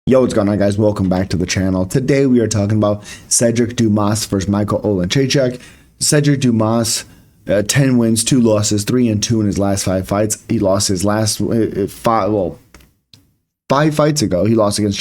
Yo, what's going on, guys? Welcome back to the channel. Today we are talking about Sedriques Dumas versus Michał Oleksiejczuk. Sedriques Dumas, 10 wins, 2 losses, 3-2 in his last 5 fights. He lost his last 5 fights ago. He lost against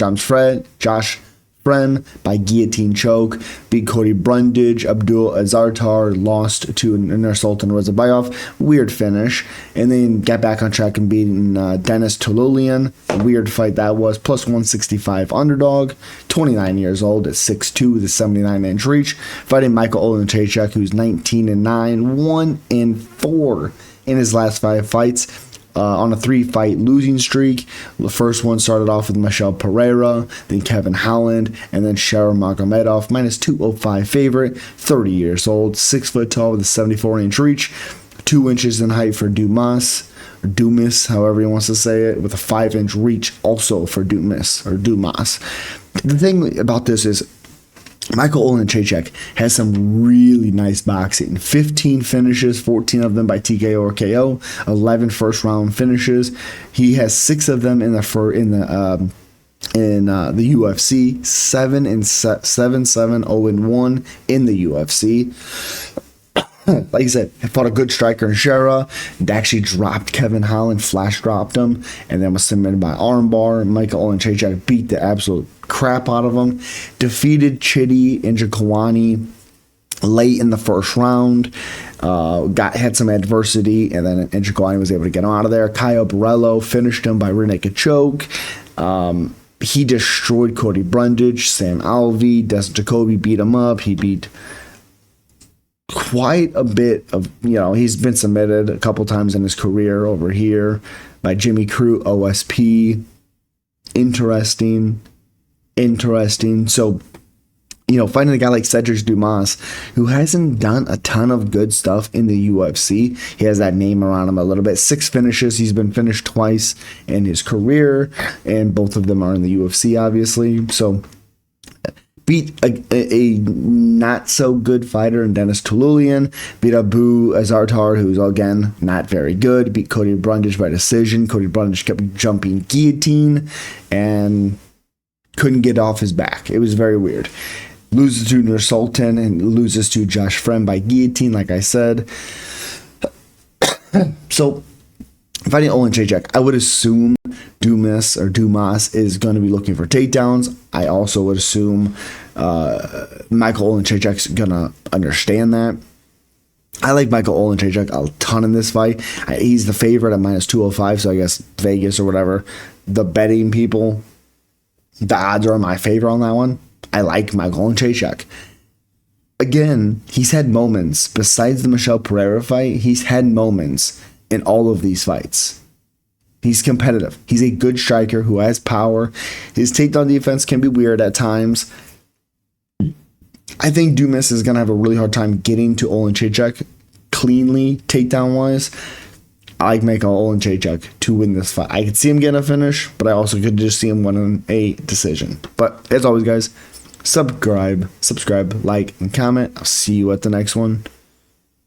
Josh Friend by guillotine choke, beat Cody Brundage. Abdul Azartar lost to Nursultan Nazarbayev, weird finish, and then got back on track and beating Denis Tululian. A weird fight that was, plus 165 underdog, 29 years old at 6'2" with a 79-inch reach, fighting Michał Oleksiejczuk, who's 19-9, 1-4 in his last 5 fights. On a 3-fight losing streak. The first one started off with Michał Pereira, then Kevin Holland, and then Sharon Magomedov, minus 205 favorite, 30 years old, 6 foot tall with a 74-inch reach, 2 inches in height for Dumas, or Dumas, however he wants to say it, with a 5-inch reach also for Dumas, or Dumas. The thing about this is, Michał Oleksiejczuk has some really nice boxing. 15 finishes, 14 of them by TKO or KO, 11 first-round finishes. He has 6 of them in the UFC, 7-7-0-1 in the UFC. Like I said, he fought a good striker in Shera, actually dropped Kevin Holland, flash dropped him, and then was submitted by armbar. Michał Oleksiejczuk beat the absolute crap out of him, defeated Chidi Njokuani late in the first round, had some adversity, and then Njokuani was able to get him out of there. Caio Borrello finished him by rear naked choke. He destroyed Cody Brundage, Sam Alvey, Destin Jacoby beat him up. He beat quite a bit of, he's been submitted a couple times in his career over here by Jimmy Crute, OSP. Interesting. So, fighting a guy like Sedriques Dumas, who hasn't done a ton of good stuff in the UFC. He has that name around him a little bit. 6 finishes. He's been finished twice in his career, and both of them are in the UFC, obviously. So, beat a not so good fighter in Denis Tululian, beat Abu Azartar, who's again not very good, beat Cody Brundage by decision. Cody Brundage kept jumping guillotine and couldn't get off his back. It was very weird. Loses to Nursultan and loses to Josh Friend by guillotine, like I said. So, fighting Oleksiejczuk, I would assume Dumas is going to be looking for takedowns. I also would assume Michał Oleksiejczuk's going to understand that. I like Michał Oleksiejczuk a ton in this fight. He's the favorite at minus 205, so I guess Vegas or whatever, the betting people, the odds are in my favor on that one. I like Michał Oleksiejczuk. Again, he's had moments, besides the Michał Pereira fight, he's had moments in all of these fights. He's competitive. He's a good striker who has power. His takedown defense can be weird at times. I think Dumas is going to have a really hard time getting to Oleksiejczuk cleanly, takedown-wise. I like Michał Oleksiejczuk to win this fight. I could see him getting a finish, but I also could just see him winning a decision. But as always, guys, subscribe, like, and comment. I'll see you at the next one.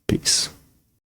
Peace.